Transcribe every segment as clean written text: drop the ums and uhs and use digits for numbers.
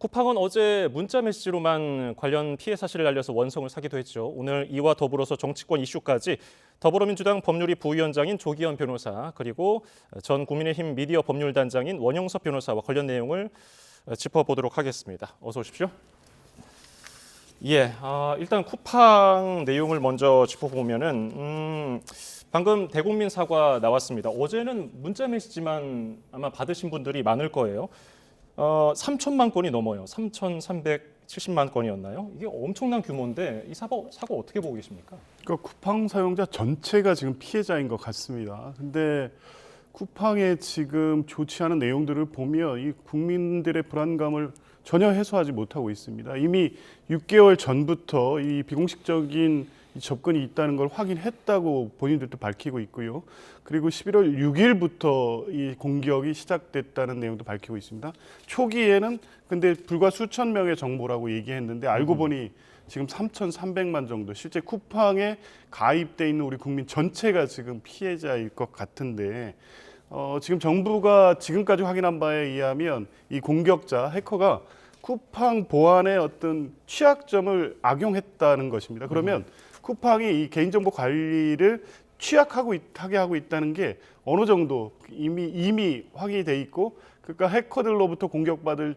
쿠팡은 어제 문자 메시지로만 관련 피해 사실을 알려서 원성을 사기도 했죠. 오늘 이와 더불어서 정치권 이슈까지 더불어민주당 법률위 부위원장인 조기현 변호사 그리고 전 국민의힘 미디어 법률단장인 원영섭 변호사와 관련 내용을 짚어보도록 하겠습니다. 어서 오십시오. 일단 쿠팡 내용을 먼저 짚어보면은 방금 대국민 사과 나왔습니다. 어제는 문자 메시지만 아마 받으신 분들이 많을 거예요. 3천만 건이 넘어요. 3,370만 건이었나요? 이게 엄청난 규모인데 이 사고 어떻게 보고 계십니까? 그러니까 쿠팡 사용자 전체가 지금 피해자인 것 같습니다. 근데 쿠팡의 지금 좋지 않은 내용들을 보면 이 국민들의 불안감을 전혀 해소하지 못하고 있습니다. 이미 6개월 전부터 이 비공식적인 접근이 있다는 걸 확인했다고 본인들도 밝히고 있고요. 그리고 11월 6일부터 이 공격이 시작됐다는 내용도 밝히고 있습니다. 초기에는 근데 불과 수천 명의 정보라고 얘기했는데 알고 보니 지금 3,300만 정도, 실제 쿠팡에 가입돼 있는 우리 국민 전체가 지금 피해자일 것 같은데 지금 정부가 지금까지 확인한 바에 의하면 이 공격자 해커가 쿠팡 보안의 어떤 취약점을 악용했다는 것입니다. 그러면 쿠팡이 이 개인정보 관리를 취약하게 하고 있다는 게 어느 정도 이미 확인이 돼 있고, 그러니까 해커들로부터 공격받을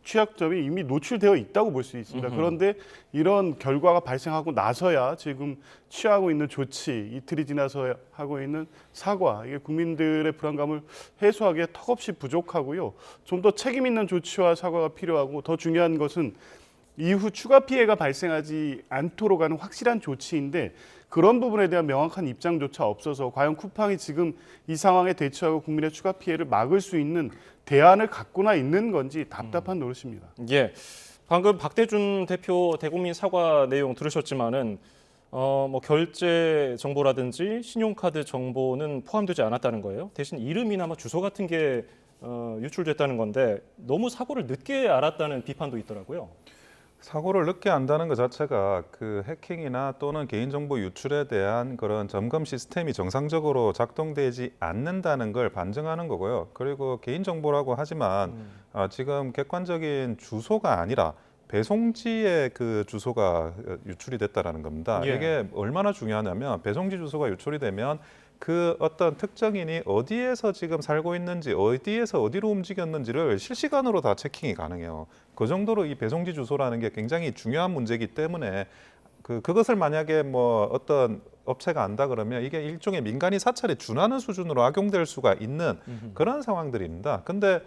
취약점이 이미 노출되어 있다고 볼 수 있습니다. 그런데 이런 결과가 발생하고 나서야 지금 취하고 있는 조치, 이틀이 지나서 하고 있는 사과, 이게 국민들의 불안감을 해소하기에 턱없이 부족하고요. 좀 더 책임 있는 조치와 사과가 필요하고, 더 중요한 것은 이후 추가 피해가 발생하지 않도록 하는 확실한 조치인데, 그런 부분에 대한 명확한 입장조차 없어서 과연 쿠팡이 지금 이 상황에 대처하고 국민의 추가 피해를 막을 수 있는 대안을 갖고나 있는 건지 답답한 노릇입니다. 예, 방금 박대준 대표 대국민 사과 내용 들으셨지만은 결제 정보라든지 신용카드 정보는 포함되지 않았다는 거예요. 대신 이름이나 주소 같은 게 유출됐다는 건데 너무 사고를 늦게 알았다는 비판도 있더라고요. 사고를 늦게 안다는 것 자체가 그 해킹이나 또는 개인정보 유출에 대한 그런 점검 시스템이 정상적으로 작동되지 않는다는 걸 반증하는 거고요. 그리고 개인정보라고 하지만 지금 객관적인 주소가 아니라 배송지의 그 주소가 유출이 됐다는 겁니다. 예. 이게 얼마나 중요하냐면 배송지 주소가 유출이 되면 그 어떤 특정인이 어디에서 지금 살고 있는지, 어디에서 어디로 움직였는지를 실시간으로 다 체킹이 가능해요. 그 정도로 이 배송지 주소라는 게 굉장히 중요한 문제이기 때문에 그것을 만약에 어떤 업체가 안다 그러면 이게 일종의 민간인 사찰에 준하는 수준으로 악용될 수가 있는 그런 상황들입니다. 근데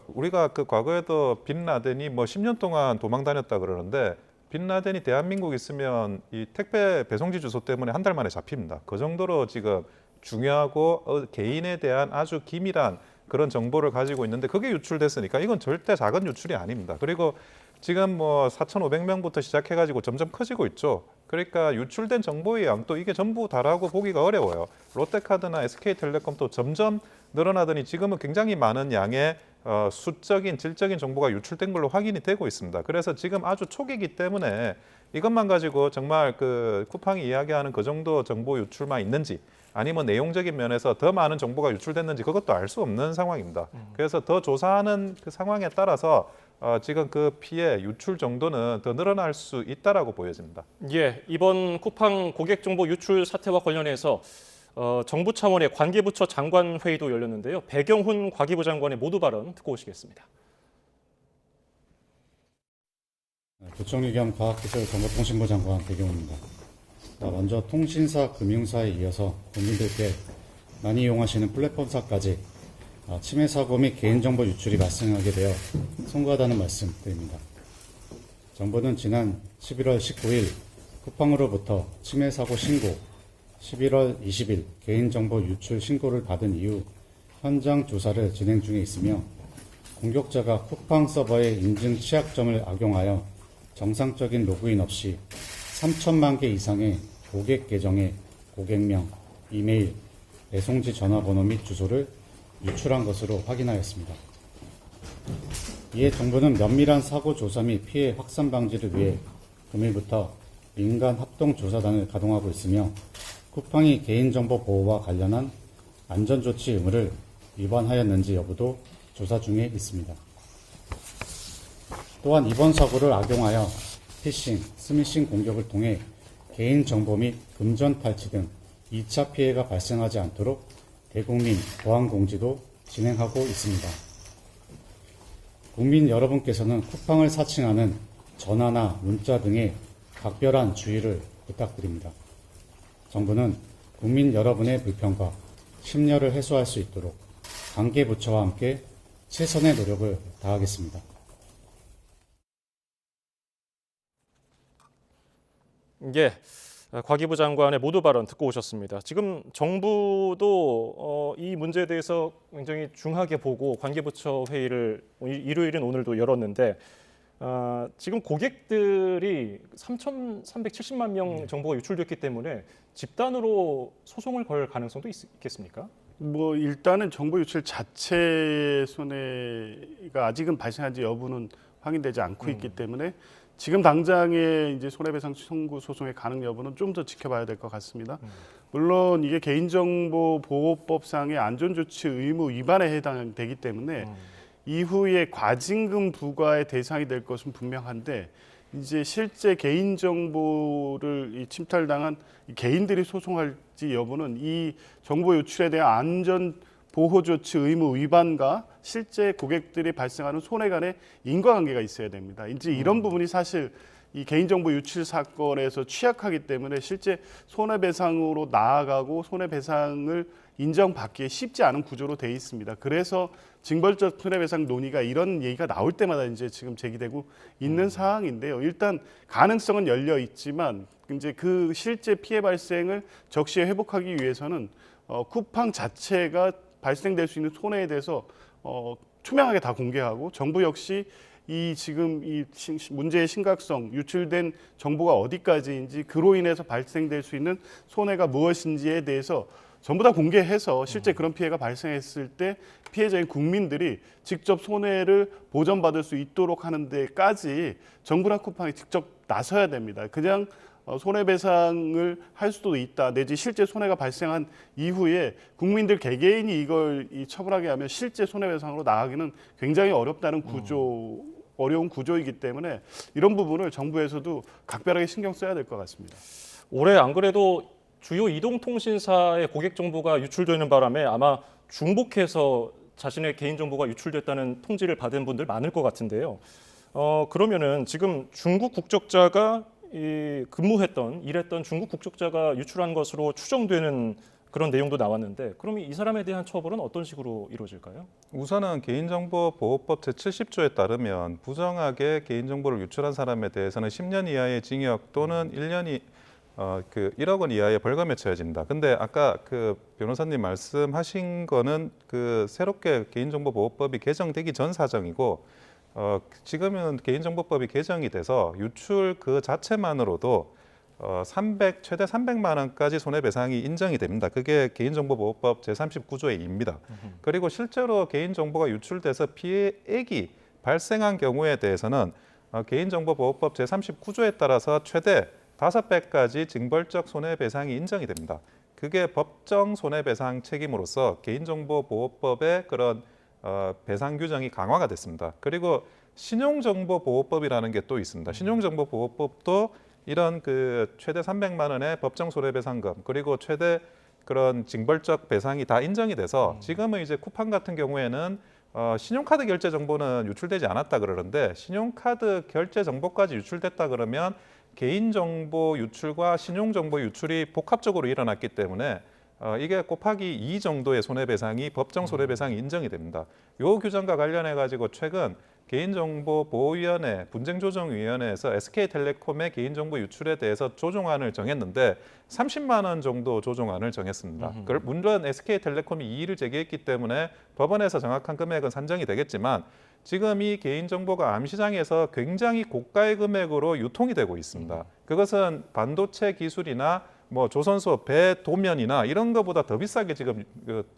우리가 그 과거에도 빈라덴이 10년 동안 도망 다녔다 그러는데, 빈라덴이 대한민국 있으면 이 택배 배송지 주소 때문에 한 달 만에 잡힙니다. 그 정도로 지금 중요하고 개인에 대한 아주 기밀한 그런 정보를 가지고 있는데 그게 유출됐으니까 이건 절대 작은 유출이 아닙니다. 그리고 지금 4,500명부터 시작해가지고 점점 커지고 있죠. 그러니까 유출된 정보의 양도 이게 전부 다라고 보기가 어려워요. 롯데카드나 SK텔레콤도 점점 늘어나더니 지금은 굉장히 많은 양의 수적인, 질적인 정보가 유출된 걸로 확인이 되고 있습니다. 그래서 지금 아주 초기이기 때문에 이것만 가지고 정말 그 쿠팡이 이야기하는 그 정도 정보 유출만 있는지 아니면 내용적인 면에서 더 많은 정보가 유출됐는지 그것도 알 수 없는 상황입니다. 그래서 더 조사하는 그 상황에 따라서 지금 그 피해 유출 정도는 더 늘어날 수 있다라고 보여집니다. 예, 이번 쿠팡 고객 정보 유출 사태와 관련해서 정부 차원의 관계부처 장관 회의도 열렸는데요. 배경훈 과기부 장관의 모두 발언 듣고 오시겠습니다. 부총리 겸 과학기술정보통신부 장관 배경훈입니다. 먼저 통신사, 금융사에 이어서 국민들께 많이 이용하시는 플랫폼사까지 침해 사고 및 개인정보 유출이 발생하게 되어 송구하다는 말씀 드립니다. 정부는 지난 11월 19일 쿠팡으로부터 침해 사고 신고, 11월 20일 개인정보 유출 신고를 받은 이후 현장 조사를 진행 중에 있으며, 공격자가 쿠팡 서버의 인증 취약점을 악용하여 정상적인 로그인 없이 3천만 개 이상의 고객 계정의 고객명, 이메일, 배송지 전화번호 및 주소를 유출한 것으로 확인하였습니다. 이에 정부는 면밀한 사고 조사 및 피해 확산 방지를 위해 금일부터 민간 합동조사단을 가동하고 있으며, 쿠팡이 개인정보 보호와 관련한 안전조치 의무를 위반하였는지 여부도 조사 중에 있습니다. 또한 이번 사고를 악용하여 피싱, 스미싱 공격을 통해 개인정보 및 금전 탈취 등 2차 피해가 발생하지 않도록 대국민 보안 공지도 진행하고 있습니다. 국민 여러분께서는 쿠팡을 사칭하는 전화나 문자 등에 각별한 주의를 부탁드립니다. 정부는 국민 여러분의 불편과 심려를 해소할 수 있도록 관계부처와 함께 최선의 노력을 다하겠습니다. 예, 과기부 장관의 모두 발언 듣고 오셨습니다. 지금 정부도 이 문제에 대해서 굉장히 중하게 보고 관계부처 회의를 일요일인 오늘도 열었는데 지금 고객들이 3,370만 명 정보가 유출됐기 때문에 집단으로 소송을 걸 가능성도 있겠습니까? 뭐 일단은 정보 유출 자체 손해가 아직은 발생한지 여부는 확인되지 않고 있기 때문에 지금 당장의 이제 손해배상 청구 소송의 가능 여부는 좀 더 지켜봐야 될 것 같습니다. 물론 이게 개인정보보호법상의 안전조치 의무 위반에 해당되기 때문에 이후에 과징금 부과의 대상이 될 것은 분명한데 이제 실제 개인정보를 침탈당한 개인들이 소송할지 여부는 이 정보 유출에 대한 안전 보호 조치 의무 위반과 실제 고객들이 발생하는 손해 간의 인과관계가 있어야 됩니다. 이제 이런 부분이 사실 이 개인정보 유출 사건에서 취약하기 때문에 실제 손해배상으로 나아가고 손해배상을 인정받기에 쉽지 않은 구조로 돼 있습니다. 그래서 징벌적 손해배상 논의가 이런 얘기가 나올 때마다 이제 지금 제기되고 있는 상황인데요. 일단 가능성은 열려 있지만 이제 그 실제 피해 발생을 적시에 회복하기 위해서는 쿠팡 자체가 발생될 수 있는 손해에 대해서 투명하게 다 공개하고 정부 역시 이 지금 이 문제의 심각성, 유출된 정보가 어디까지인지 그로 인해서 발생될 수 있는 손해가 무엇인지에 대해서 전부 다 공개해서 실제 그런 피해가 발생했을 때 피해자인 국민들이 직접 손해를 보전받을 수 있도록 하는 데까지 정부나 쿠팡이 직접 나서야 됩니다. 그냥 손해배상을 할 수도 있다. 내지 실제 손해가 발생한 이후에 국민들 개개인이 이걸 처분하게 하면 실제 손해배상으로 나가기는 굉장히 어렵다는 어려운 구조이기 때문에 이런 부분을 정부에서도 각별하게 신경 써야 될 것 같습니다. 올해 안 그래도 주요 이동통신사의 고객 정보가 유출되는 바람에 아마 중복해서 자신의 개인정보가 유출됐다는 통지를 받은 분들 많을 것 같은데요. 그러면은 지금 중국 국적자가 일했던 중국 국적자가 유출한 것으로 추정되는 그런 내용도 나왔는데 그럼 이 사람에 대한 처벌은 어떤 식으로 이루어질까요? 우선은 개인정보보호법 제70조에 따르면 부정하게 개인정보를 유출한 사람에 대해서는 10년 이하의 징역 또는 1억 원 이하의 벌금에 처해진다. 근데 아까 그 변호사님 말씀하신 거는 그 새롭게 개인정보보호법이 개정되기 전 사정이고 지금은 개인정보법이 개정이 돼서 유출 그 자체만으로도 최대 300만 원까지 손해배상이 인정이 됩니다. 그게 개인정보보호법 제39조의 2입니다. 그리고 실제로 개인정보가 유출돼서 피해액이 발생한 경우에 대해서는 개인정보보호법 제39조에 따라서 최대 5배까지 징벌적 손해배상이 인정이 됩니다. 그게 법정 손해배상 책임으로서 개인정보보호법의 그런 배상 규정이 강화가 됐습니다. 그리고 신용정보보호법이라는 게 또 있습니다. 신용정보보호법도 이런 그 최대 300만 원의 법정 손해배상금 그리고 최대 그런 징벌적 배상이 다 인정이 돼서 지금은 이제 쿠팡 같은 경우에는 신용카드 결제 정보는 유출되지 않았다 그러는데 신용카드 결제 정보까지 유출됐다 그러면 개인정보 유출과 신용정보 유출이 복합적으로 일어났기 때문에 이게 곱하기 2 정도의 손해배상이 법정 손해배상이 인정이 됩니다. 이 규정과 관련해 가지고 최근 개인정보보호위원회 분쟁조정위원회에서 SK텔레콤의 개인정보 유출에 대해서 조정안을 정했는데 30만 원 정도 조정안을 정했습니다. 물론 SK텔레콤이 이의를 제기했기 때문에 법원에서 정확한 금액은 산정이 되겠지만 지금 이 개인정보가 암시장에서 굉장히 고가의 금액으로 유통이 되고 있습니다. 그것은 반도체 기술이나 뭐 조선소 배 도면이나 이런 것보다 더 비싸게 지금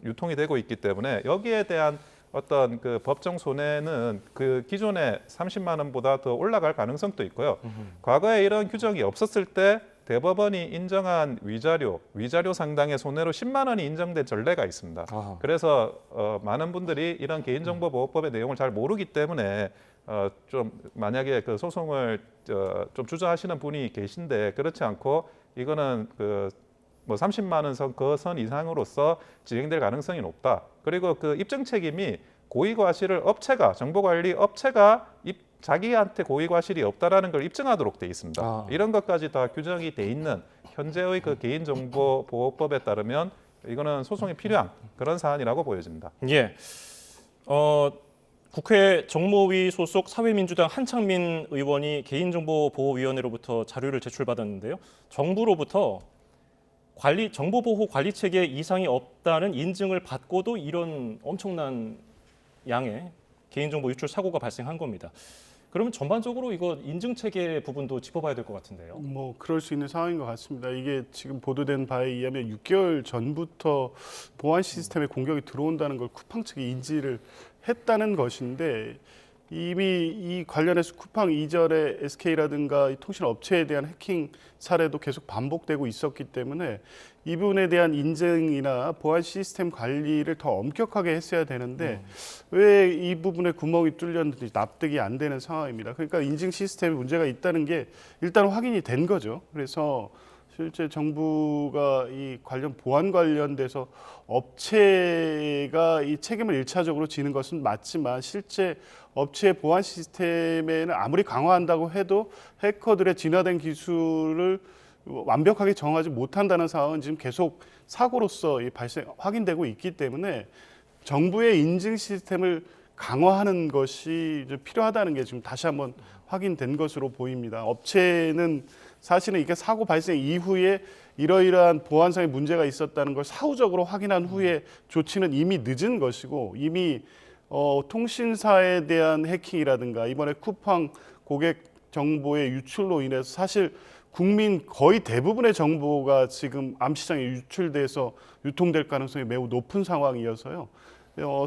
유통이 되고 있기 때문에 여기에 대한 어떤 그 법정 손해는 그 기존의 30만 원보다 더 올라갈 가능성도 있고요. 과거에 이런 규정이 없었을 때 대법원이 인정한 위자료 상당의 손해로 10만 원이 인정된 전례가 있습니다. 그래서 많은 분들이 이런 개인정보보호법의 내용을 잘 모르기 때문에 좀 만약에 그 소송을 좀 주저하시는 분이 계신데 그렇지 않고 이거는 그 뭐 30만 원 선 그 선 이상으로서 진행될 가능성이 높다. 그리고 그 입증 책임이 고의과실을 업체가 정보관리 업체가 자기한테 고의과실이 없다라는 걸 입증하도록 돼 있습니다. 아. 이런 것까지 다 규정이 돼 있는 현재의 그 개인정보보호법에 따르면 이거는 소송이 필요한 그런 사안이라고 보여집니다. 예. 국회 정모위 소속 사회민주당 한창민 의원이 개인정보보호위원회로부터 자료를 제출받았는데요. 정부로부터 정보보호 관리 체계 이상이 없다는 인증을 받고도 이런 엄청난 양의 개인정보 유출 사고가 발생한 겁니다. 그러면 전반적으로 이거 인증 체계 부분도 짚어봐야 될 것 같은데요. 뭐 그럴 수 있는 상황인 것 같습니다. 이게 지금 보도된 바에 의하면 6개월 전부터 보안 시스템에 공격이 들어온다는 걸 쿠팡 측이 인지를 했다는 것인데 이미 이 관련해서 쿠팡 이전에 SK라든가 통신 업체에 대한 해킹 사례도 계속 반복되고 있었기 때문에 이 부분에 대한 인증이나 보안 시스템 관리를 더 엄격하게 했어야 되는데 왜 이 부분에 구멍이 뚫렸는지 납득이 안 되는 상황입니다. 그러니까 인증 시스템에 문제가 있다는 게 일단 확인이 된 거죠. 그래서 실제 정부가 이 관련 보안 관련돼서 업체가 이 책임을 일차적으로 지는 것은 맞지만 실제 업체의 보안 시스템에는 아무리 강화한다고 해도 해커들의 진화된 기술을 완벽하게 정하지 못한다는 상황은 지금 계속 사고로서 확인되고 있기 때문에 정부의 인증 시스템을 강화하는 것이 이제 필요하다는 게 지금 다시 한번 확인된 것으로 보입니다. 업체는 사실은 이게 사고 발생 이후에 이러이러한 보안상의 문제가 있었다는 걸 사후적으로 확인한 후에 조치는 이미 늦은 것이고 이미 통신사에 대한 해킹이라든가 이번에 쿠팡 고객 정보의 유출로 인해서 사실 국민 거의 대부분의 정보가 지금 암시장에 유출돼서 유통될 가능성이 매우 높은 상황이어서요.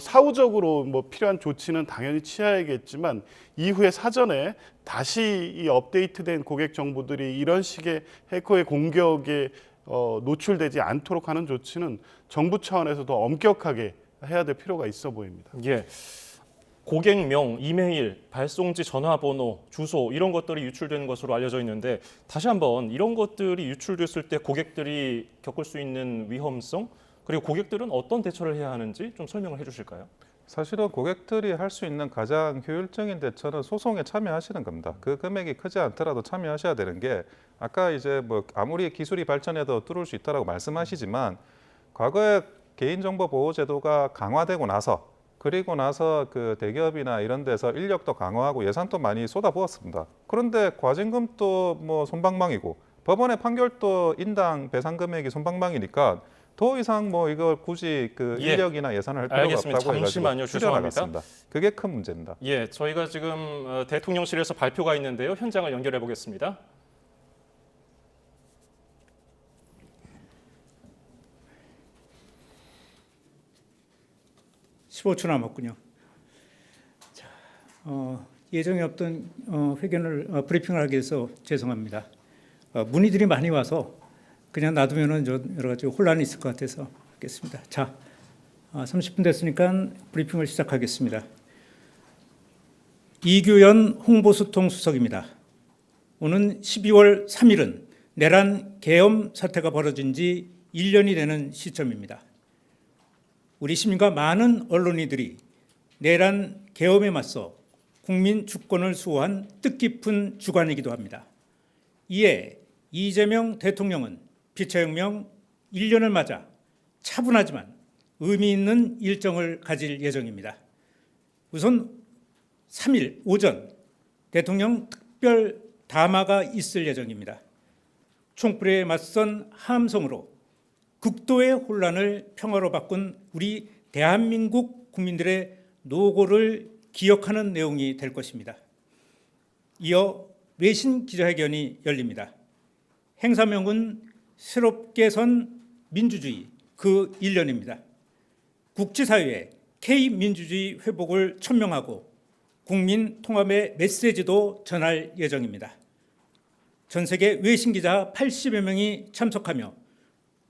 사후적으로 뭐 필요한 조치는 당연히 취해야겠지만 이후에 사전에 다시 이 업데이트된 고객 정보들이 이런 식의 해커의 공격에 노출되지 않도록 하는 조치는 정부 차원에서 더 엄격하게 해야 될 필요가 있어 보입니다. 예. 고객명, 이메일, 발송지 전화번호, 주소 이런 것들이 유출되는 것으로 알려져 있는데 다시 한번 이런 것들이 유출됐을 때 고객들이 겪을 수 있는 위험성 그리고 고객들은 어떤 대처를 해야 하는지 좀 설명을 해주실까요? 사실은 고객들이 할 수 있는 가장 효율적인 대처는 소송에 참여하시는 겁니다. 그 금액이 크지 않더라도 참여하셔야 되는 게 아까 이제 뭐 아무리 기술이 발전해도 뚫을 수 있다라고 말씀하시지만 과거에 개인정보보호제도가 강화되고 나서 그리고 나서 그 대기업이나 이런 데서 인력도 강화하고 예산도 많이 쏟아부었습니다. 그런데 과징금도 뭐 솜방망이고 법원의 판결도 인당 배상 금액이 솜방망이니까 더 이상 뭐 이거 굳이 그 인력이나 예산을 할 필요가 알겠습니다. 없다고 잠시만요. 해가지고 죄송합니다. 줄여나갔습니다. 그게 큰 문제입니다. 예, 저희가 지금 대통령실에서 발표가 있는데요. 현장을 연결해 보겠습니다. (15초) 남았군요. 자, 예정에 없던 브리핑을 하기 위해서 죄송합니다. 문의들이 많이 와서 그냥 놔두면은 여러 가지 혼란이 있을 것 같아서 하겠습니다. 자, 30분 됐으니까 브리핑을 시작하겠습니다. 이규현 홍보수통 수석입니다. 오는 12월 3일은 내란 계엄 사태가 벌어진 지 1년이 되는 시점입니다. 우리 시민과 많은 언론인들이 내란 계엄에 맞서 국민 주권을 수호한 뜻깊은 주관이기도 합니다. 이에 이재명 대통령은 피처혁명 1년을 맞아 차분하지만 의미 있는 일정을 가질 예정입니다. 우선 3일 오전 대통령 특별 담화가 있을 예정입니다. 총불에 맞선 함성으로 극도의 혼란을 평화로 바꾼 우리 대한민국 국민들의 노고를 기억하는 내용이 될 것입니다. 이어 외신 기자회견이 열립니다. 행사명은 새롭게 선 민주주의 그 1년입니다. 국제사회에 K민주주의 회복을 천명하고 국민 통합의 메시지도 전할 예정입니다. 전 세계 외신 기자 80여 명이 참석하며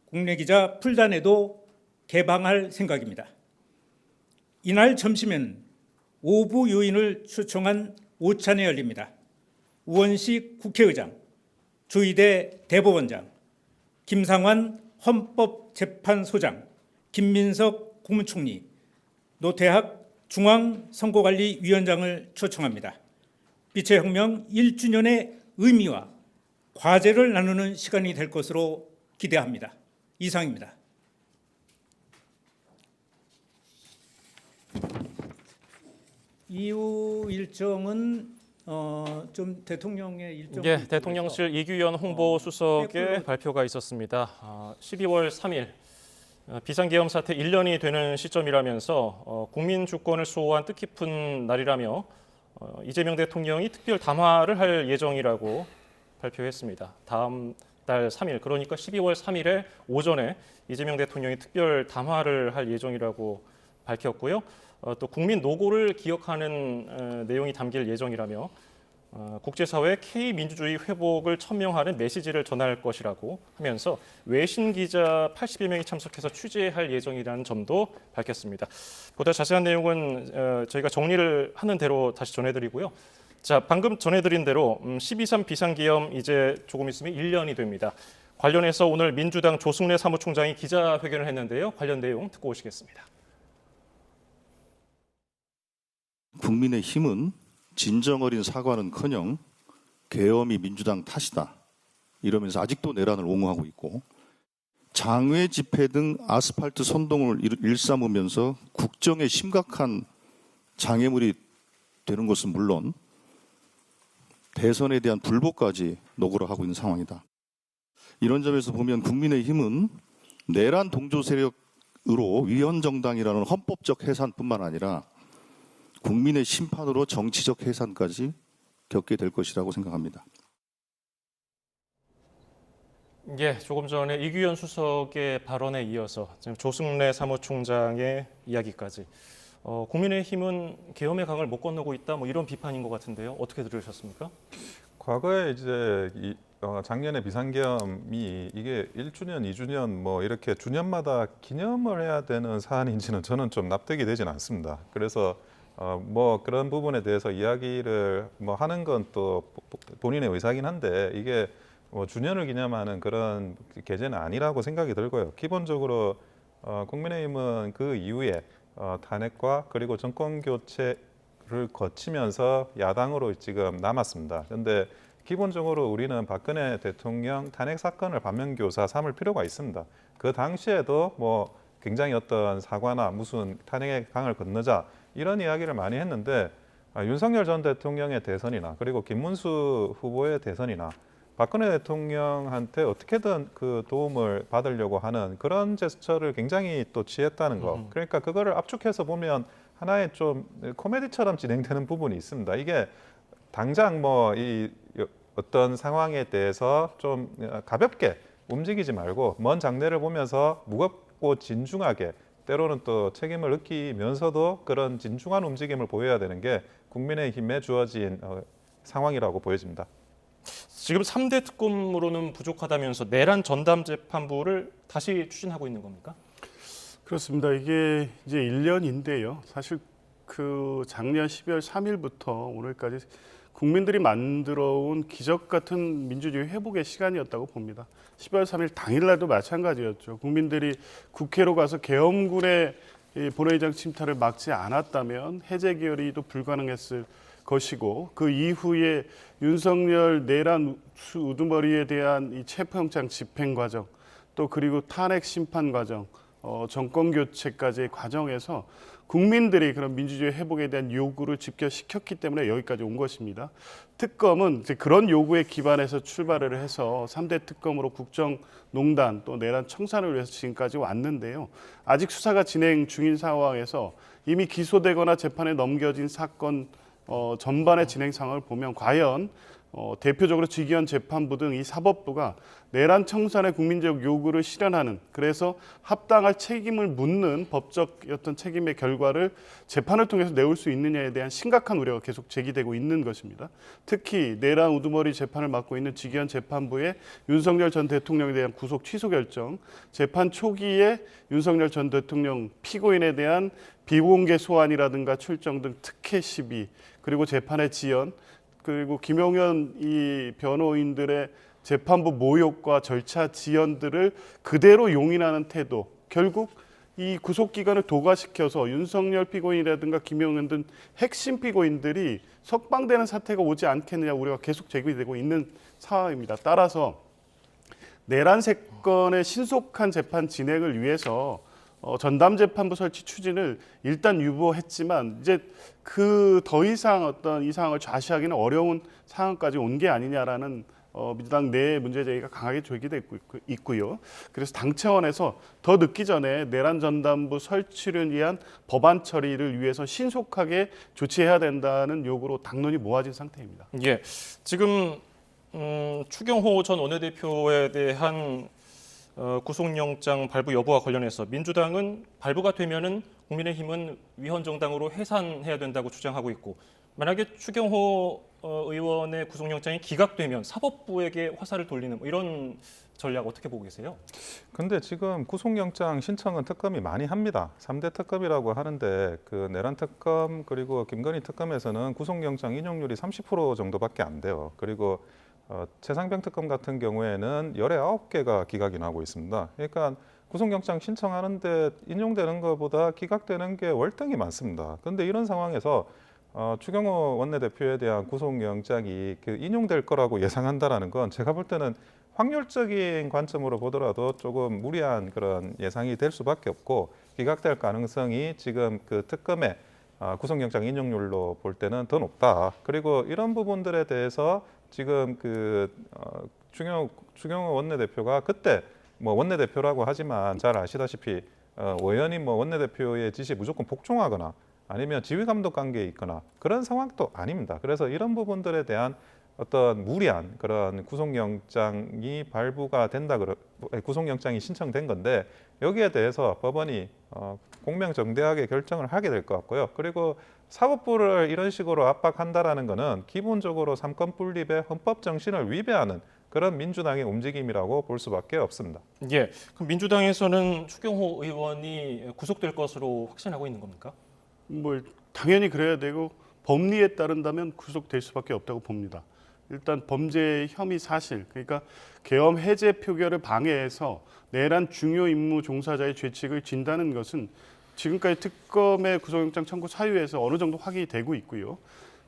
국내 기자 풀단에도 개방할 생각입니다. 이날 점심에는 오부 요인을 초청한 오찬에 열립니다. 우원식 국회의장, 조희대 대법원장, 김상환 헌법재판소장, 김민석 국무총리, 노태학 중앙선거관리위원장을 초청합니다. 빛의 혁명 1주년의 의미와 과제를 나누는 시간이 될 것으로 기대합니다. 이상입니다. 이후 일정은 좀 대통령의 일정. 예, 대통령실 이규현 홍보수석의 발표가 있었습니다. 12월 3일 비상계엄 사태 1년이 되는 시점이라면서 국민 주권을 수호한 뜻깊은 날이라며 이재명 대통령이 특별 담화를 할 예정이라고 발표했습니다. 다음 달 3일, 그러니까 12월 3일에 오전에 이재명 대통령이 특별 담화를 할 예정이라고 밝혔고요. 또 국민 노고를 기억하는 내용이 담길 예정이라며 국제사회 K민주주의 회복을 천명하는 메시지를 전할 것이라고 하면서 외신 기자 80여 명이 참석해서 취재할 예정이라는 점도 밝혔습니다. 보다 자세한 내용은 저희가 정리를 하는 대로 다시 전해드리고요. 자, 방금 전해드린 대로 12.3 비상계엄 이제 조금 있으면 1년이 됩니다. 관련해서 오늘 민주당 조승래 사무총장이 기자회견을 했는데요. 관련 내용 듣고 오시겠습니다. 국민의힘은 진정어린 사과는커녕 계엄이 민주당 탓이다 이러면서 아직도 내란을 옹호하고 있고, 장외 집회 등 아스팔트 선동을 일삼으면서 국정에 심각한 장애물이 되는 것은 물론 대선에 대한 불복까지 노고를 하고 있는 상황이다. 이런 점에서 보면 국민의힘은 내란 동조 세력으로 위헌정당이라는 헌법적 해산뿐만 아니라 국민의 심판으로 정치적 해산까지 겪게 될 것이라고 생각합니다. 예, 조금 전에 이규현 수석의 발언에 이어서 지금 조승래 사무총장의 이야기까지 국민의힘은 계엄의 강을 못 건너고 있다, 뭐 이런 비판인 것 같은데요. 어떻게 들으셨습니까? 과거에 이제 작년에 비상계엄이 이게 1주년, 2주년 뭐 이렇게 주년마다 기념을 해야 되는 사안인지는 저는 좀 납득이 되진 않습니다. 그래서 뭐 그런 부분에 대해서 이야기를 뭐 하는 건 또 본인의 의사긴 한데, 이게 뭐 주년을 기념하는 그런 계제는 아니라고 생각이 들고요. 기본적으로 국민의힘은 그 이후에 탄핵과 그리고 정권 교체를 거치면서 야당으로 지금 남았습니다. 그런데 기본적으로 우리는 박근혜 대통령 탄핵 사건을 반면교사 삼을 필요가 있습니다. 그 당시에도 뭐 굉장히 어떤 사과나 무슨 탄핵의 강을 건너자 이런 이야기를 많이 했는데, 윤석열 전 대통령의 대선이나 그리고 김문수 후보의 대선이나 박근혜 대통령한테 어떻게든 그 도움을 받으려고 하는 그런 제스처를 굉장히 또 취했다는 거. 그러니까 그거를 압축해서 보면 하나의 좀 코미디처럼 진행되는 부분이 있습니다. 이게 당장 뭐 이 어떤 상황에 대해서 좀 가볍게 움직이지 말고 먼 장래를 보면서 무겁고 진중하게, 때로는 또 책임을 느끼면서도 그런 진중한 움직임을 보여야 되는 게 국민의힘에 주어진 상황이라고 보여집니다. 지금 3대 특검으로는 부족하다면서 내란 전담 재판부를 다시 추진하고 있는 겁니까? 그렇습니다. 이게 이제 1년인데요. 사실 그 작년 12월 3일부터 오늘까지 국민들이 만들어온 기적 같은 민주주의 회복의 시간이었다고 봅니다. 12월 3일 당일날도 마찬가지였죠. 국민들이 국회로 가서 계엄군의 본회의장 침탈을 막지 않았다면 해제 결의도 불가능했을 것이고, 그 이후에 윤석열 내란 우두머리에 대한 이 체포영장 집행 과정, 또 그리고 탄핵 심판 과정, 정권 교체까지의 과정에서 국민들이 그런 민주주의 회복에 대한 요구를 집결시켰기 때문에 여기까지 온 것입니다. 특검은 이제 그런 요구에 기반해서 출발을 해서 3대 특검으로 국정농단 또 내란 청산을 위해서 지금까지 왔는데요. 아직 수사가 진행 중인 상황에서 이미 기소되거나 재판에 넘겨진 사건 전반의 진행 상황을 보면 과연 대표적으로 직위원 재판부 등 이 사법부가 내란 청산의 국민적 요구를 실현하는, 그래서 합당할 책임을 묻는 법적 어떤 책임의 결과를 재판을 통해서 내올 수 있느냐에 대한 심각한 우려가 계속 제기되고 있는 것입니다. 특히 내란 우두머리 재판을 맡고 있는 직위원 재판부의 윤석열 전 대통령에 대한 구속 취소 결정, 재판 초기에 윤석열 전 대통령 피고인에 대한 비공개 소환이라든가 출정 등 특혜 시비, 그리고 재판의 지연, 그리고 김용현 이 변호인들의 재판부 모욕과 절차 지연들을 그대로 용인하는 태도, 결국 이 구속 기간을 도과시켜서 윤석열 피고인이라든가 김용현 등 핵심 피고인들이 석방되는 사태가 오지 않겠느냐 우려가 계속 제기되고 있는 상황입니다. 따라서 내란 사건의 신속한 재판 진행을 위해서 전담재판부 설치 추진을 일단 유보했지만 이제 그 더 이상 어떤 이 상황을 좌시하기는 어려운 상황까지 온 게 아니냐라는 민주당 내 문제 제기가 강하게 제기되고 있고요. 그래서 당 차원에서 더 늦기 전에 내란 전담부 설치를 위한 법안 처리를 위해서 신속하게 조치해야 된다는 요구로 당론이 모아진 상태입니다. 예, 지금 추경호 전 원내대표에 대한 구속영장 발부 여부와 관련해서 민주당은 발부가 되면은 국민의힘은 위헌 정당으로 해산해야 된다고 주장하고 있고, 만약에 추경호 의원의 구속영장이 기각되면 사법부에게 화살을 돌리는 이런 전략 어떻게 보고 계세요? 근데 지금 구속영장 신청은 특검이 많이 합니다. 3대 특검이라고 하는데 그 내란 특검 그리고 김건희 특검에서는 구속영장 인용률이 30% 정도밖에 안 돼요. 그리고 최상병 특검 같은 경우에는 19개가 기각이 나고 있습니다. 그러니까 구속영장 신청하는데 인용되는 것보다 기각되는 게 월등히 많습니다. 그런데 이런 상황에서 추경호 원내대표에 대한 구속영장이 인용될 거라고 예상한다라는 건 제가 볼 때는 확률적인 관점으로 보더라도 조금 무리한 그런 예상이 될 수밖에 없고, 기각될 가능성이 지금 그 특검의 구속영장 인용률로 볼 때는 더 높다. 그리고 이런 부분들에 대해서 지금 추경호 원내대표가 그때 뭐 원내대표라고 하지만 잘 아시다시피 의원이 뭐 원내대표의 지시에 무조건 복종하거나 아니면 지휘감독 관계에 있거나 그런 상황도 아닙니다. 그래서 이런 부분들에 대한 어떤 무리한 그런 구속영장이 발부가 된다, 구속영장이 신청된 건데 여기에 대해서 법원이 공명정대하게 결정을 하게 될 것 같고요. 그리고 사법부를 이런 식으로 압박한다라는 것은 기본적으로 삼권 분립의 헌법 정신을 위배하는 그런 민주당의 움직임이라고 볼 수밖에 없습니다. 예, 그럼 민주당에서는 추경호 의원이 구속될 것으로 확신하고 있는 겁니까? 뭐 당연히 그래야 되고 법리에 따른다면 구속될 수밖에 없다고 봅니다. 일단 범죄 혐의 사실, 그러니까 계엄 해제 표결을 방해해서 내란 중요 임무 종사자의 죄책을 진다는 것은 지금까지 특검의 구속영장 청구 사유에서 어느 정도 확인이 되고 있고요.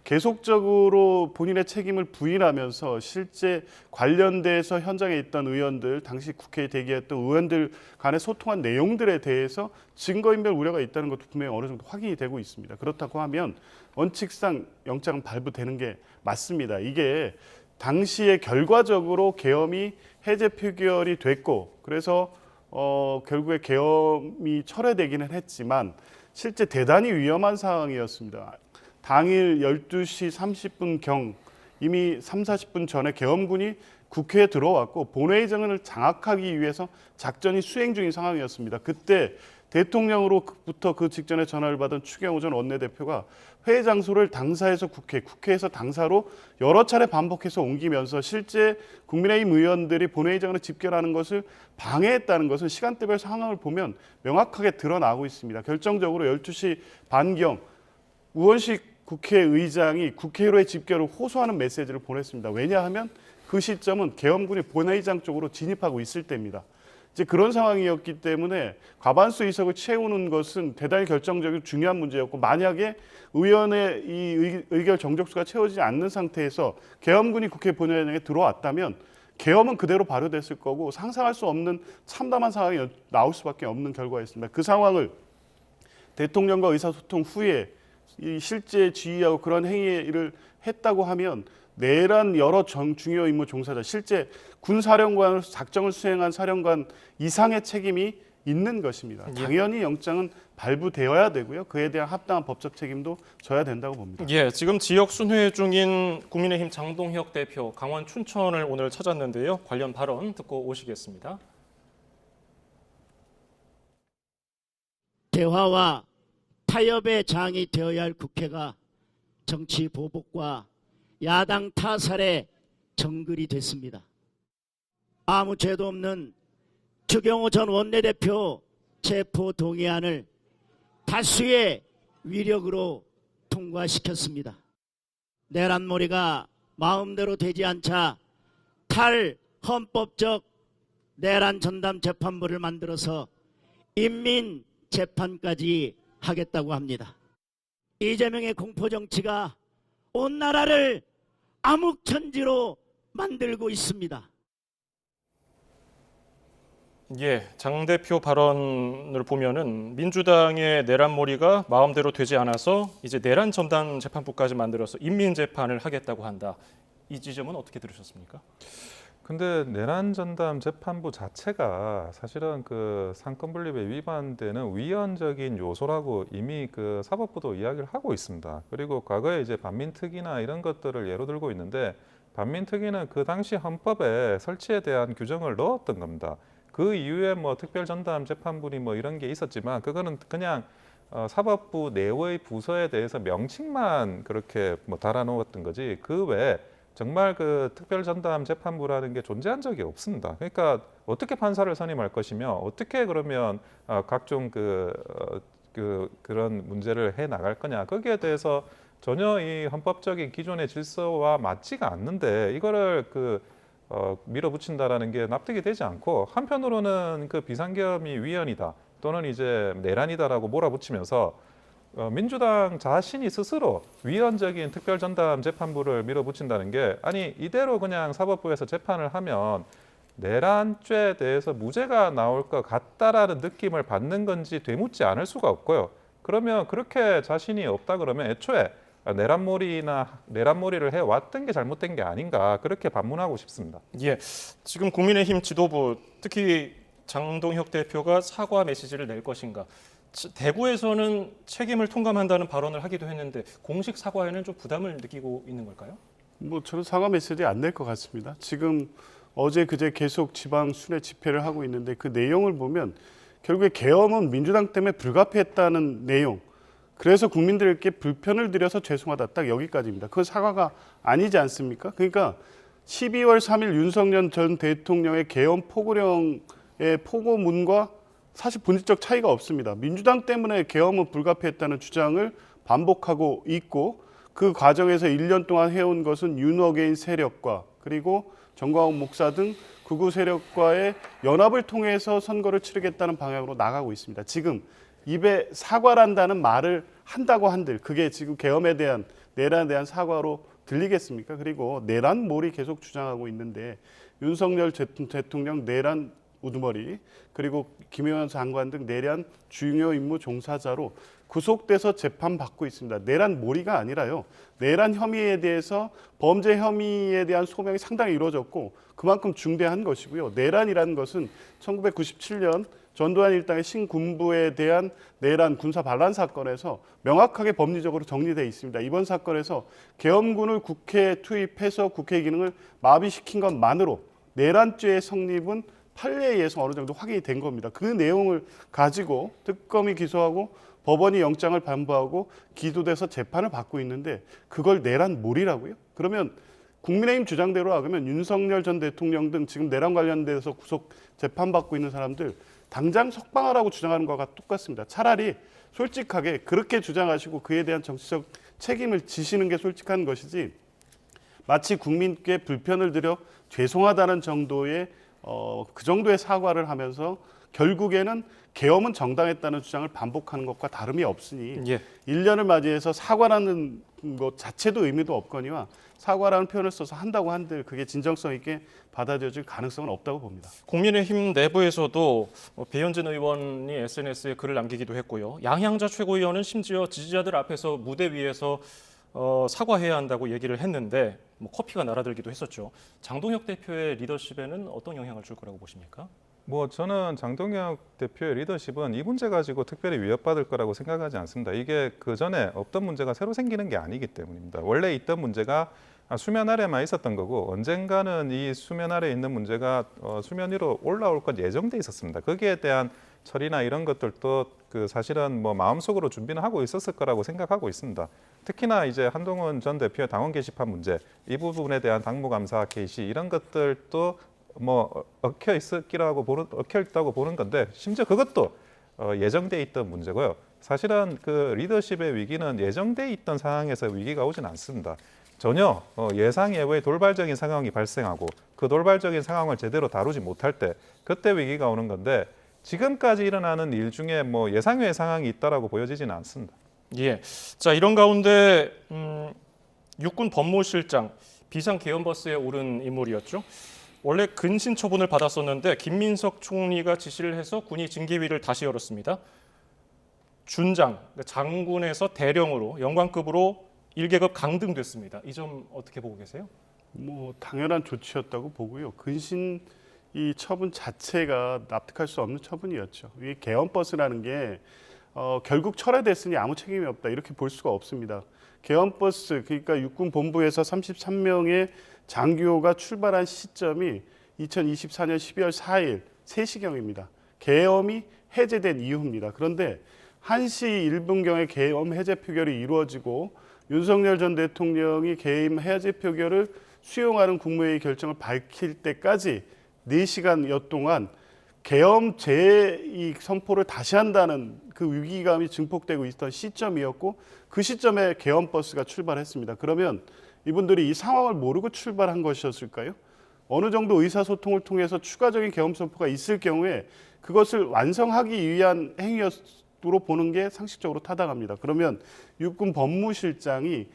계속적으로 본인의 책임을 부인하면서 실제 관련돼서 현장에 있던 의원들, 당시 국회에 대기했던 의원들 간에 소통한 내용들에 대해서 증거인멸 우려가 있다는 것도 분명히 어느 정도 확인이 되고 있습니다. 그렇다고 하면 원칙상 영장은 발부되는 게 맞습니다. 이게 당시에 결과적으로 계엄이 해제 표결이 됐고, 그래서 결국에 계엄이 철회되기는 했지만 실제 대단히 위험한 상황이었습니다. 당일 12시 30분경 이미 30-40분 전에 계엄군이 국회에 들어왔고 본회의장을 장악하기 위해서 작전이 수행 중인 상황이었습니다. 그때 대통령으로부터 그 직전에 전화를 받은 추경호 전 원내대표가 회의 장소를 당사에서 국회에서 당사로 여러 차례 반복해서 옮기면서 실제 국민의힘 의원들이 본회의장으로 집결하는 것을 방해했다는 것은 시간대별 상황을 보면 명확하게 드러나고 있습니다. 결정적으로 12시 반경 우원식 국회의장이 국회로의 집결을 호소하는 메시지를 보냈습니다. 왜냐하면 그 시점은 계엄군이 본회의장 쪽으로 진입하고 있을 때입니다. 이제 그런 상황이었기 때문에 과반수 의석을 채우는 것은 대단히 결정적이고 중요한 문제였고, 만약에 의원의 이 의결 정족수가 채워지지 않는 상태에서 계엄군이 국회 본회의장에 들어왔다면 계엄은 그대로 발효됐을 거고 상상할 수 없는 참담한 상황이 나올 수밖에 없는 결과였습니다. 그 상황을 대통령과 의사소통 후에 이 실제 지휘하고 그런 행위를 했다고 하면 내란 여러 중요 임무 종사자, 실제 군사령관으로서 작정을 수행한 사령관 이상의 책임이 있는 것입니다. 당연히 영장은 발부되어야 되고요. 그에 대한 합당한 법적 책임도 져야 된다고 봅니다. 예, 지금 지역 순회 중인 국민의힘 장동혁 대표 강원 춘천을 오늘 찾았는데요. 관련 발언 듣고 오시겠습니다. 대화와 타협의 장이 되어야 할 국회가 정치 보복과 야당 타살의 정글이 됐습니다. 아무 죄도 없는 주경호 전 원내대표 체포 동의안을 다수의 위력으로 통과시켰습니다. 내란몰이가 마음대로 되지 않자 탈헌법적 내란 전담 재판부를 만들어서 인민 재판까지 하겠다고 합니다. 이재명의 공포정치가 온 나라를 암흑천지로 만들고 있습니다. 예, 장 대표 발언을 보면은 민주당의 내란몰이가 마음대로 되지 않아서 이제 내란 전담 재판부까지 만들어서 인민 재판을 하겠다고 한다. 이 지점은 어떻게 들으셨습니까? 근데 내란 전담 재판부 자체가 사실은 그 상권 분립에 위반되는 위헌적인 요소라고 이미 그 사법부도 이야기를 하고 있습니다. 그리고 과거에 이제 반민특위나 이런 것들을 예로 들고 있는데 반민특위는 그 당시 헌법에 설치에 대한 규정을 넣었던 겁니다. 그 이후에 뭐 특별 전담 재판부니 뭐 이런 게 있었지만 그거는 그냥 사법부 내의 부서에 대해서 명칭만 그렇게 뭐 달아놓았던 거지 그 외에 정말 그 특별 전담 재판부라는 게 존재한 적이 없습니다. 그러니까 어떻게 판사를 선임할 것이며 어떻게 그러면 각종 그런 문제를 해 나갈 거냐 거기에 대해서 전혀 이 헌법적인 기존의 질서와 맞지가 않는데 이거를 밀어붙인다라는 게 납득이 되지 않고 한편으로는 그 비상계엄이 위헌이다 또는 이제 내란이다라고 몰아붙이면서 민주당 자신이 스스로 위헌적인 특별전담 재판부를 밀어붙인다는 게 아니 이대로 그냥 사법부에서 재판을 하면 내란죄에 대해서 무죄가 나올 것 같다라는 느낌을 받는 건지 되묻지 않을 수가 없고요. 그러면 그렇게 자신이 없다 그러면 애초에 내란몰이를 해왔던 게 잘못된 게 아닌가 그렇게 반문하고 싶습니다. 예, 지금 국민의힘 지도부 특히 장동혁 대표가 사과 메시지를 낼 것인가? 대구에서는 책임을 통감한다는 발언을 하기도 했는데 공식 사과에는 좀 부담을 느끼고 있는 걸까요? 뭐 저는 사과 메시지 안 낼 것 같습니다. 지금 어제 그제 계속 지방 순회 집회를 하고 있는데 그 내용을 보면 결국에 계엄은 민주당 때문에 불가피했다는 내용. 그래서 국민들께 불편을 드려서 죄송하다 딱 여기까지입니다. 그건 사과가 아니지 않습니까? 그러니까 12월 3일 윤석열 전 대통령의 계엄 포고령의 포고문과 사실 본질적 차이가 없습니다. 민주당 때문에 계엄은 불가피했다는 주장을 반복하고 있고 그 과정에서 1년 동안 해온 것은 윤어게인 세력과 그리고 정광훈 목사 등 극우 세력과의 연합을 통해서 선거를 치르겠다는 방향으로 나가고 있습니다. 지금 입에 사과란다는 말을 한다고 한들 그게 지금 계엄에 대한 내란에 대한 사과로 들리겠습니까? 그리고 내란몰이 계속 주장하고 있는데 윤석열 대통령 내란 우두머리 그리고 김영환 장관 등 내란 중요 임무 종사자로 구속돼서 재판받고 있습니다. 내란몰이가 아니라요. 내란 혐의에 대해서 범죄 혐의에 대한 소명이 상당히 이루어졌고 그만큼 중대한 것이고요. 내란이라는 것은 1997년 전두환 일당의 신군부에 대한 내란 군사 반란 사건에서 명확하게 법리적으로 정리되어 있습니다. 이번 사건에서 계엄군을 국회에 투입해서 국회 기능을 마비시킨 것만으로 내란죄의 성립은 판례에 의해서 어느 정도 확인이 된 겁니다. 그 내용을 가지고 특검이 기소하고 법원이 영장을 반부하고 기소돼서 재판을 받고 있는데 그걸 내란몰이라고요? 그러면 국민의힘 주장대로 하면 윤석열 전 대통령 등 지금 내란 관련돼서 구속 재판받고 있는 사람들 당장 석방하라고 주장하는 것과 똑같습니다. 차라리 솔직하게 그렇게 주장하시고 그에 대한 정치적 책임을 지시는 게 솔직한 것이지 마치 국민께 불편을 드려 죄송하다는 정도의 그 정도의 사과를 하면서 결국에는 계엄은 정당했다는 주장을 반복하는 것과 다름이 없으니 예. 1년을 맞이해서 사과라는 것 자체도 의미도 없거니와 사과라는 표현을 써서 한다고 한들 그게 진정성 있게 받아들여질 가능성은 없다고 봅니다. 국민의힘 내부에서도 배현진 의원이 SNS에 글을 남기기도 했고요. 양향자 최고위원은 심지어 지지자들 앞에서 무대 위에서 사과해야 한다고 얘기를 했는데 커피가 날아들기도 했었죠. 장동혁 대표의 리더십에는 어떤 영향을 줄 거라고 보십니까? 뭐 저는 장동혁 대표의 리더십은 이 문제 가지고 특별히 위협받을 거라고 생각하지 않습니다. 이게 그 전에 없던 문제가 새로 생기는 게 아니기 때문입니다. 원래 있던 문제가 수면 아래만 있었던 거고 언젠가는 이 수면 아래에 있는 문제가 수면 위로 올라올 것 예정돼 있었습니다. 거기에 대한 처리나 이런 것들도 그 사실은 뭐 마음속으로 준비는 하고 있었을 거라고 생각하고 있습니다. 특히나 이제 한동훈 전 대표의 당원 게시판 문제, 이 부분에 대한 당무감사 개시 이런 것들도 뭐 얽혀 있다고 보는 건데 심지어 그것도 예정돼 있던 문제고요. 사실은 그 리더십의 위기는 예정돼 있던 상황에서 위기가 오진 않습니다. 전혀 예상 외의 돌발적인 상황이 발생하고 그 돌발적인 상황을 제대로 다루지 못할 때 그때 위기가 오는 건데 지금까지 일어나는 일 중에 뭐 예상 외의 상황이 있다라고 보여지지는 않습니다. 예. 자, 이런 가운데 육군 법무실장 비상 계엄버스에 오른 인물이었죠. 원래 근신 처분을 받았었는데 김민석 총리가 지시를 해서 군이 징계위를 다시 열었습니다. 준장, 장군에서 대령으로 영관급으로 1계급 강등됐습니다. 이 점 어떻게 보고 계세요? 뭐 당연한 조치였다고 보고요. 근신 이 처분 자체가 납득할 수 없는 처분이었죠. 이 계엄버스라는 게 결국 철회됐으니 아무 책임이 없다 이렇게 볼 수가 없습니다. 계엄버스 그러니까 육군 본부에서 33명의 장교가 출발한 시점이 2024년 12월 4일 3시경입니다. 계엄이 해제된 이후입니다. 그런데 1시 1분경에 계엄 해제 표결이 이루어지고 윤석열 전 대통령이 계엄 해제 표결을 수용하는 국무회의 결정을 밝힐 때까지 4시간여 동안 계엄 이 선포를 다시 한다는 그 위기감이 증폭되고 있던 시점이었고 그 시점에 계엄버스가 출발했습니다. 그러면 이분들이 이 상황을 모르고 출발한 것이었을까요? 어느 정도 의사소통을 통해서 추가적인 계엄 선포가 있을 경우에 그것을 완성하기 위한 행위로 보는 게 상식적으로 타당합니다. 그러면 육군 법무실장이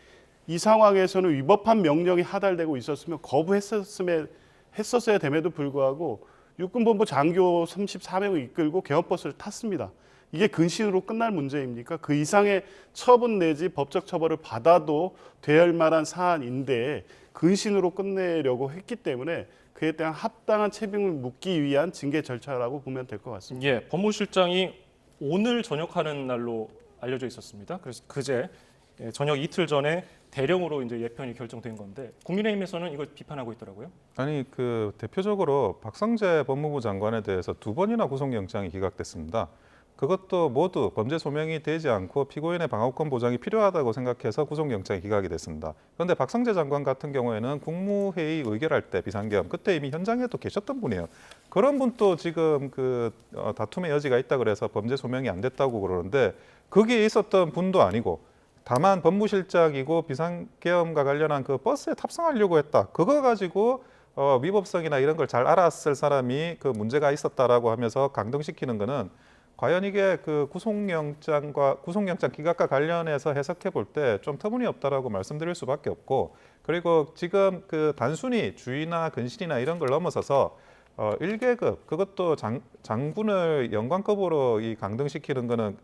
이 상황에서는 위법한 명령이 하달되고 있었으면 거부했었어야 됨에도 불구하고 육군본부 장교 34명을 이끌고 계엄버스를 탔습니다. 이게 근신으로 끝날 문제입니까? 그 이상의 처분 내지 법적 처벌을 받아도 될 만한 사안인데 근신으로 끝내려고 했기 때문에 그에 대한 합당한 책임을 묻기 위한 징계 절차라고 보면 될 것 같습니다. 예, 법무실장이 오늘 전역하는 날로 알려져 있었습니다. 그래서 그제 전역 이틀 전에 대령으로 이제 예편이 결정된 건데 국민의힘에서는 이걸 비판하고 있더라고요. 아니 그 대표적으로 박성재 법무부 장관에 대해서 2번이나 구속영장이 기각됐습니다. 그것도 모두 범죄 소명이 되지 않고 피고인의 방어권 보장이 필요하다고 생각해서 구속영장이 기각이 됐습니다. 그런데 박성재 장관 같은 경우에는 국무회의 의결할 때 비상계엄 그때 이미 현장에도 계셨던 분이에요. 그런 분도 지금 그 다툼의 여지가 있다 그래서 범죄 소명이 안 됐다고 그러는데 거기에 있었던 분도 아니고 다만 법무실장이고 비상계엄과 관련한 그 버스에 탑승하려고 했다. 그거 가지고 위법성이나 이런 걸 잘 알았을 사람이 그 문제가 있었다라고 하면서 강등시키는 거는 과연 이게 그 구속영장 기각과 관련해서 해석해 볼 때 좀 터무니없다라고 말씀드릴 수밖에 없고 그리고 지금 그 단순히 주의나 근신이나 이런 걸 넘어서서 1계급 그것도 장군을 영관급으로 이 강등시키는 거는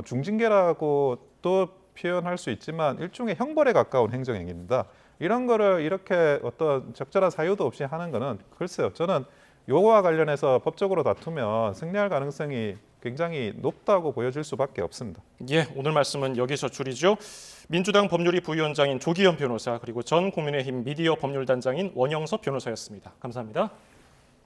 중징계라고 또 표현할 수 있지만 일종의 형벌에 가까운 행정행위입니다. 이런 거를 이렇게 어떤 적절한 사유도 없이 하는 거는 글쎄요. 저는 요거와 관련해서 법적으로 다투면 승리할 가능성이 굉장히 높다고 보여질 수밖에 없습니다. 예, 오늘 말씀은 여기서 줄이죠. 민주당 법률위 부위원장인 조기현 변호사 그리고 전 국민의힘 미디어 법률단장인 원영섭 변호사였습니다. 감사합니다.